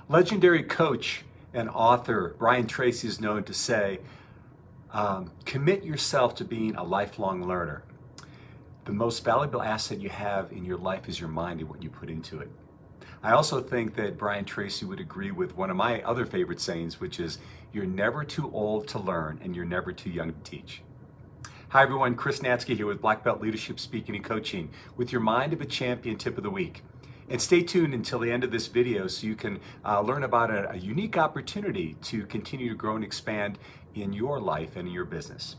Legendary coach and author Brian Tracy is known to say, commit yourself to being a lifelong learner. The most valuable asset you have in your life is your mind and what you put into it. I also think that Brian Tracy would agree with one of my other favorite sayings, which is, you're never too old to learn and you're never too young to teach. Hi everyone, Chris Natzke here with Black Belt Leadership Speaking and Coaching with your Mind of a Champion tip of the week. And stay tuned until the end of this video so you can learn about a unique opportunity to continue to grow and expand in your life and in your business.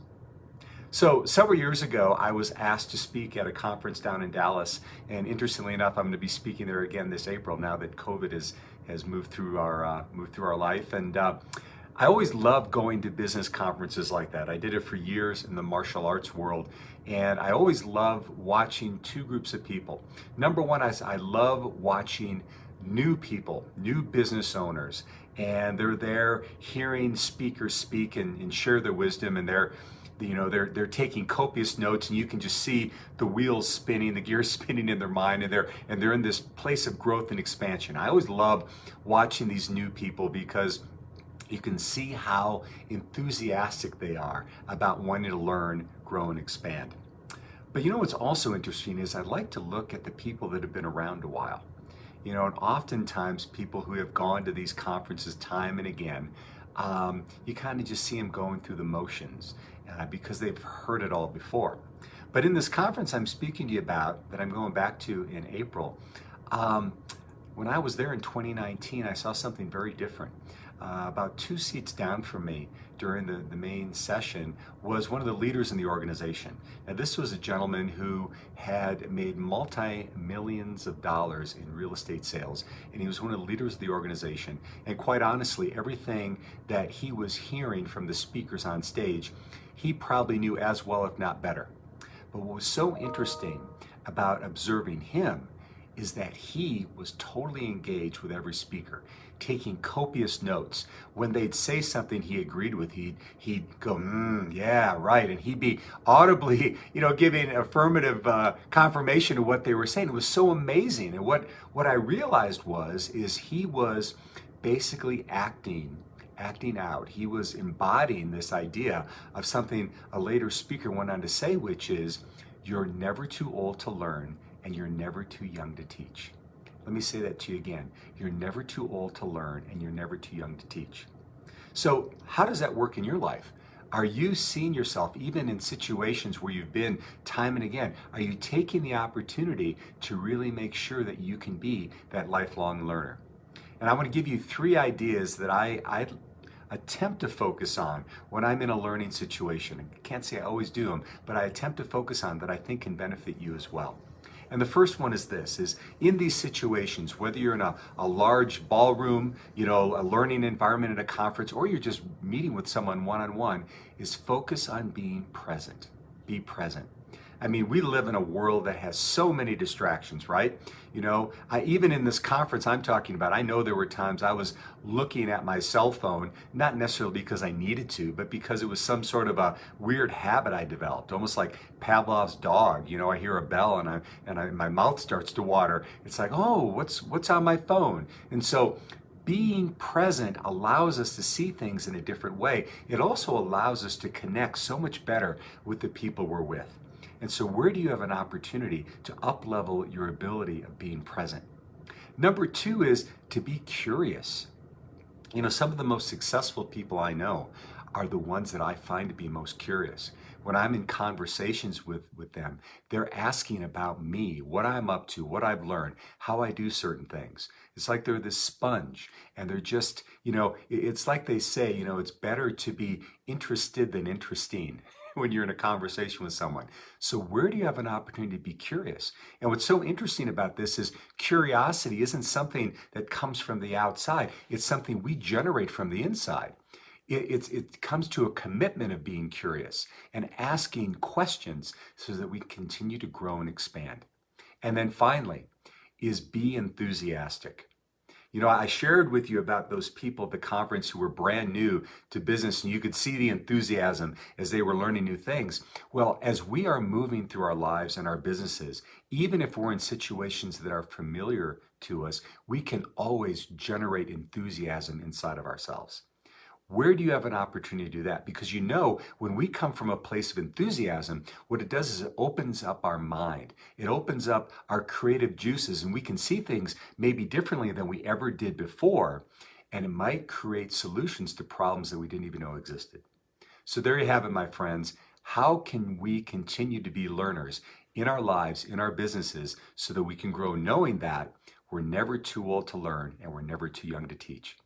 So several years ago, I was asked to speak at a conference down in Dallas, and interestingly enough, I'm going to be speaking there again this April now that COVID has moved through our life. And I always love going to business conferences like that. I did it for years in the martial arts world, and I always love watching two groups of people. Number one, I love watching new people, new business owners, and they're there hearing speakers speak and share their wisdom, and they're taking copious notes, and you can just see the wheels spinning, the gears spinning in their mind, and they're in this place of growth and expansion. I always love watching these new people because you can see how enthusiastic they are about wanting to learn, grow, and expand. But you know what's also interesting is I like to look at the people that have been around a while. And oftentimes people who have gone to these conferences time and again, you kind of just see them going through the motions because they've heard it all before. But in this conference I'm speaking to you about, that I'm going back to in April, when I was there in 2019, I saw something very different. About 2 seats down from me during the main session was one of the leaders in the organization. Now, this was a gentleman who had made multi-millions of dollars in real estate sales, and he was one of the leaders of the organization. And quite honestly, everything that he was hearing from the speakers on stage, he probably knew as well, if not better. But what was so interesting about observing him is that he was totally engaged with every speaker, taking copious notes. When they'd say something he agreed with, he'd go, yeah, right. And he'd be audibly, giving affirmative confirmation to what they were saying. It was so amazing. And what I realized is he was basically acting out. He was embodying this idea of something a later speaker went on to say, which is, you're never too old to learn and you're never too young to teach. Let me say that to you again. You're never too old to learn and you're never too young to teach. So how does that work in your life? Are you seeing yourself, even in situations where you've been time and again, are you taking the opportunity to really make sure that you can be that lifelong learner? And I want to give you 3 ideas that I attempt to focus on when I'm in a learning situation. I can't say I always do them, but I attempt to focus on that I think can benefit you as well. And the first one is this, is in these situations, whether you're in a large ballroom, a learning environment at a conference, or you're just meeting with someone one-on-one, is focus on being present. Be present. I mean, we live in a world that has so many distractions, right? Even in this conference I'm talking about, I know there were times I was looking at my cell phone, not necessarily because I needed to, but because it was some sort of a weird habit I developed, almost like Pavlov's dog. I hear a bell and my mouth starts to water. It's like, oh, what's on my phone? And so being present allows us to see things in a different way. It also allows us to connect so much better with the people we're with. And so where do you have an opportunity to up-level your ability of being present? Number 2 is to be curious. Some of the most successful people I know are the ones that I find to be most curious. When I'm in conversations with them, they're asking about me, what I'm up to, what I've learned, how I do certain things. It's like they're this sponge, and they're just, it's like they say, it's better to be interested than interesting when you're in a conversation with someone. So where do you have an opportunity to be curious? And what's so interesting about this is curiosity isn't something that comes from the outside. It's something we generate from the inside. It comes to a commitment of being curious and asking questions so that we continue to grow and expand. And then finally is be enthusiastic. I shared with you about those people at the conference who were brand new to business, and you could see the enthusiasm as they were learning new things. Well, as we are moving through our lives and our businesses, even if we're in situations that are familiar to us, we can always generate enthusiasm inside of ourselves. Where do you have an opportunity to do that? Because you know, when we come from a place of enthusiasm, what it does is it opens up our mind. It opens up our creative juices, and we can see things maybe differently than we ever did before. And it might create solutions to problems that we didn't even know existed. So there you have it, my friends. How can we continue to be learners in our lives, in our businesses, so that we can grow knowing that we're never too old to learn and we're never too young to teach?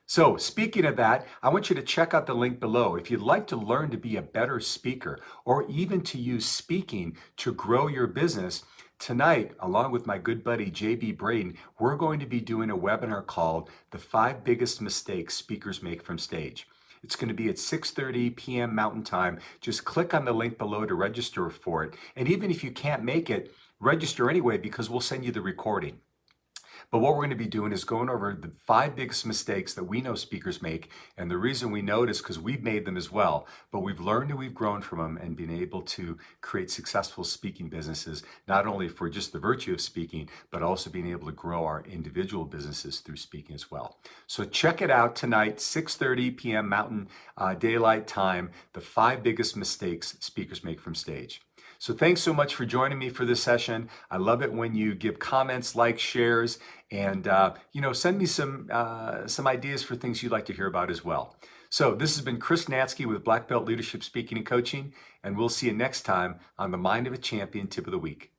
So speaking of that, I want you to check out the link below. If you'd like to learn to be a better speaker or even to use speaking to grow your business, tonight, along with my good buddy JB Braden, we're going to be doing a webinar called The 5 Biggest Mistakes Speakers Make from Stage. It's going to be at 6:30 p.m. Mountain Time. Just click on the link below to register for it. And even if you can't make it, register anyway because we'll send you the recording. But what we're going to be doing is going over the 5 biggest mistakes that we know speakers make. And the reason we know it is because we've made them as well. But we've learned and we've grown from them and been able to create successful speaking businesses, not only for just the virtue of speaking, but also being able to grow our individual businesses through speaking as well. So check it out tonight, 6:30 p.m. Mountain Daylight Time, the 5 biggest mistakes speakers make from stage. So thanks so much for joining me for this session. I love it when you give comments, likes, shares, and send me some ideas for things you'd like to hear about as well. So this has been Chris Natzke with Black Belt Leadership Speaking and Coaching, and we'll see you next time on the Mind of a Champion Tip of the Week.